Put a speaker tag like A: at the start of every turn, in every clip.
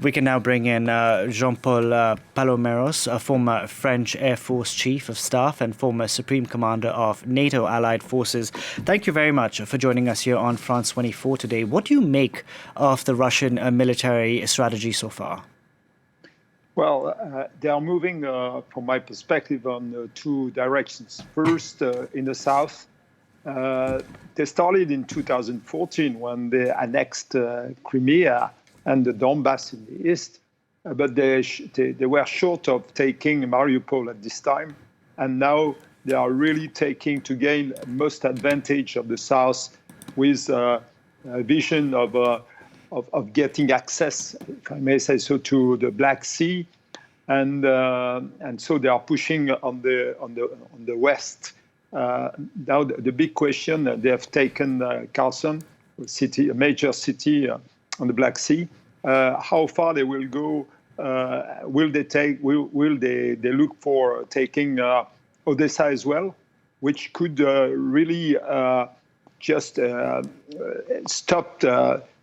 A: We can now bring in Jean-Paul Palomeros, a former French Air Force Chief of Staff and former Supreme Commander of NATO Allied Forces. Thank you very much for joining us here on France 24 today. What do you make of the Russian military strategy so far?
B: Well, they are moving, from my perspective, on two directions. First, in the south, they started in 2014 when they annexed Crimea and the Donbass in the east, but they were short of taking Mariupol at this time, and now they are really taking to gain most advantage of the south with a vision of getting access, if I may say so, to the Black Sea, and so they are pushing on the west. Now the big question, they have taken Kherson, a major city on the Black Sea. How far they will go? Will they look for taking Odessa as well, which could really just stop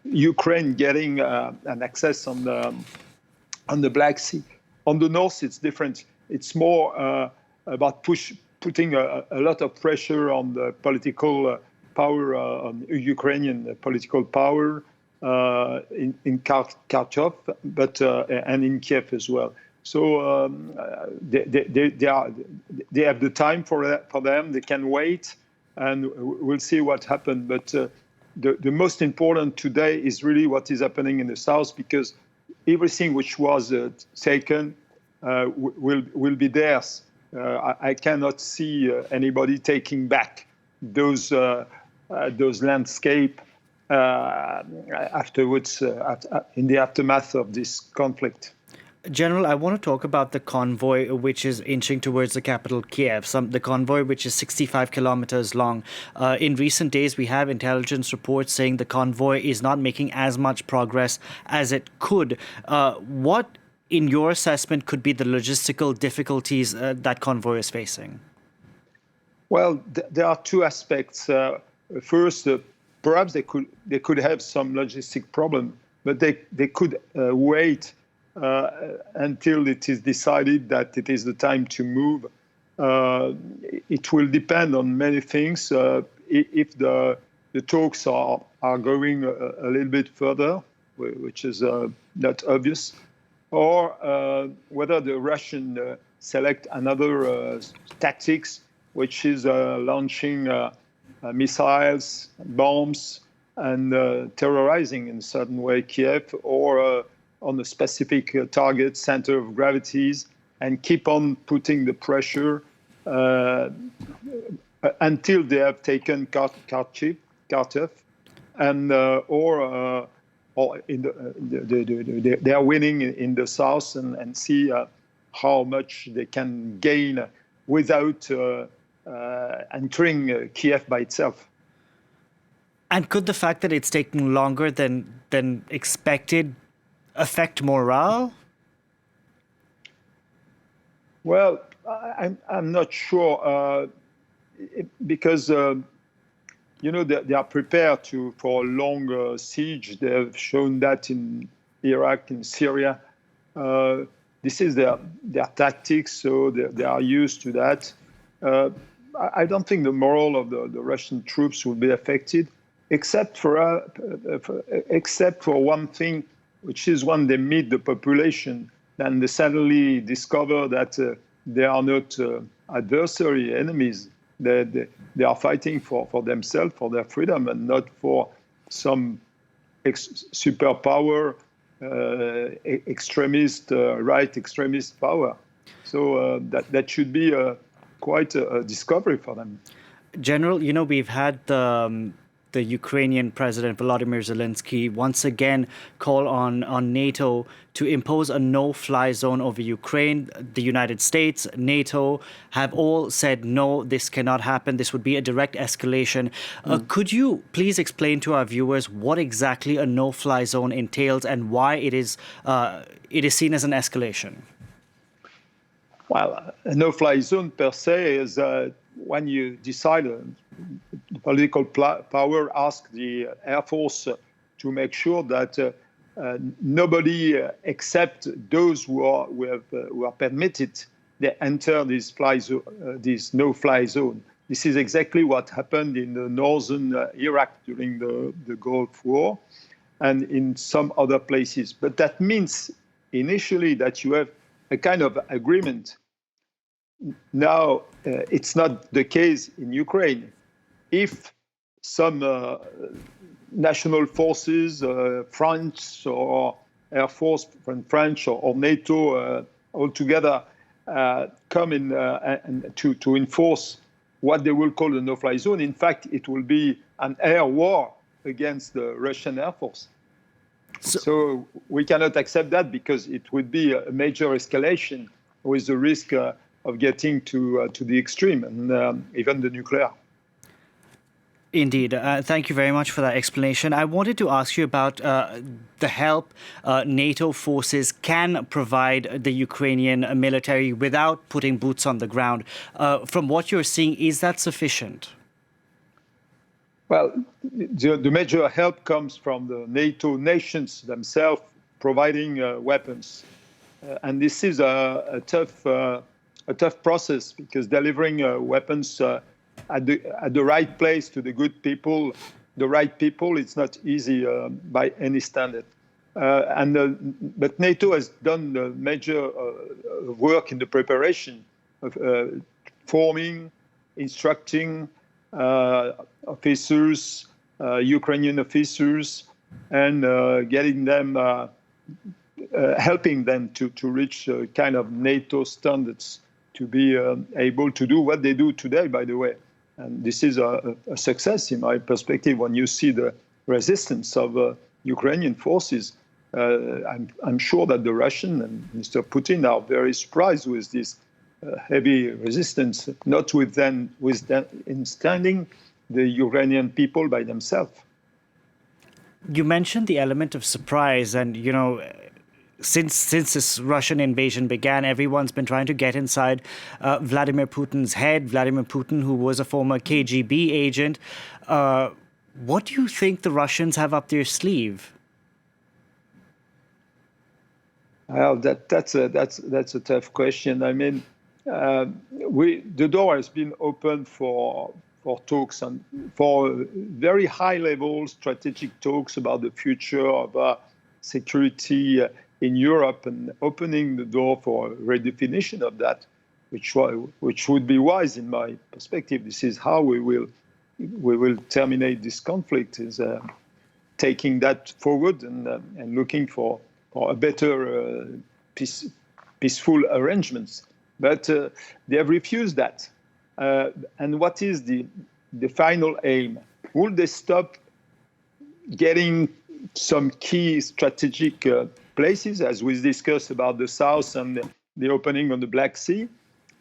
B: Ukraine getting an access on the Black Sea. On the north, it's different. It's more about putting a lot of pressure on the political power, on Ukrainian political power in Kharkov, but and in Kiev as well. So they have the time for them. They can wait, and we'll see what happens. But the most important today is really what is happening in the south, because everything which was taken will be theirs. I cannot see anybody taking back those landscape afterwards, in the aftermath of this conflict.
A: General, I want to talk about the convoy which is inching towards the capital, Kiev. The convoy which is 65 kilometers long. In recent days, we have intelligence reports saying the convoy is not making as much progress as it could. What, in your assessment, could be the logistical difficulties that convoy is facing? Well,
B: there are two aspects. First, perhaps they could have some logistic problem, but they could wait until it is decided that it is the time to move. It will depend on many things. If the talks are going a little bit further, which is not obvious, or whether the Russians select another tactics, which is launching missiles, bombs, and terrorizing in a certain way Kiev, or on a specific target, center of gravities, and keep on putting the pressure until they have taken Kharkiv, and or they are winning in the south, and see how much they can gain without entering Kiev by itself.
A: And could the fact that it's taking longer than expected affect morale?
B: Well, I'm not sure, because they are prepared for a long siege. They have shown that in Iraq and Syria. This is their tactics, so they are used to that. I don't think the morale of the Russian troops will be affected, except for one thing, which is when they meet the population, then they suddenly discover that they are not adversary, enemies. They are fighting for themselves, for their freedom, and not for some superpower, right extremist power. So that should be quite a discovery for them.
A: General, we've had the Ukrainian President Volodymyr Zelensky once again call on NATO to impose a no-fly zone over Ukraine. The United States, NATO have all said, no, this cannot happen. This would be a direct escalation. Could you please explain to our viewers what exactly a no-fly zone entails and why it is seen as an escalation?
B: Well, a no-fly zone per se is when you decide, the political power asks the Air Force to make sure that nobody except those who are permitted, they enter this this no-fly zone. This is exactly what happened in the northern Iraq during the Gulf War and in some other places. But that means initially that you have a kind of agreement. Now, it's not the case in Ukraine. If some national forces, France or Air Force from French or NATO all together come in and to enforce what they will call the no-fly zone, in fact, it will be an air war against the Russian Air Force. So we cannot accept that because it would be a major escalation with the risk of getting to the extreme and even the nuclear.
A: Indeed. Thank you very much for that explanation. I wanted to ask you about the help NATO forces can provide the Ukrainian military without putting boots on the ground. From what you're seeing, is that sufficient?
B: Well, the major help comes from the NATO nations themselves providing weapons. And this is a tough process because delivering weapons at the right place to the good people, the right people, it's not easy by any standard. But NATO has done major work in the preparation of forming, instructing officers, Ukrainian officers, and getting them, helping them to reach kind of NATO standards to be able to do what they do today, by the way. And this is a success in my perspective when you see the resistance of Ukrainian forces. I'm sure that the Russian and Mr. Putin are very surprised with this heavy resistance, notwithstanding the Ukrainian people by themselves.
A: You mentioned the element of surprise, and since this Russian invasion began, everyone's been trying to get inside Vladimir Putin's head. Vladimir Putin, who was a former KGB agent. What do you think the Russians have up their sleeve?
B: Well, that's a tough question. I mean, the door has been open for talks and for very high-level strategic talks about the future of security in Europe, and opening the door for a redefinition of that, which would be wise in my perspective. This is how we will terminate this conflict, is taking that forward and looking for a better peaceful arrangements. But they have refused that. And what is the final aim? Will they stop getting some key strategic places, as we discussed about the South and the opening on the Black Sea?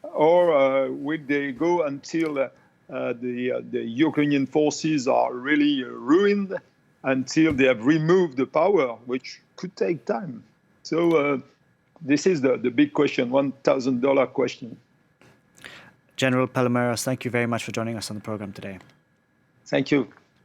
B: Or will they go until the Ukrainian forces are really ruined, until they have removed the power, which could take time? So this is the big question, $1,000 question.
A: General Palomeros, thank you very much for joining us on the program today.
B: Thank you.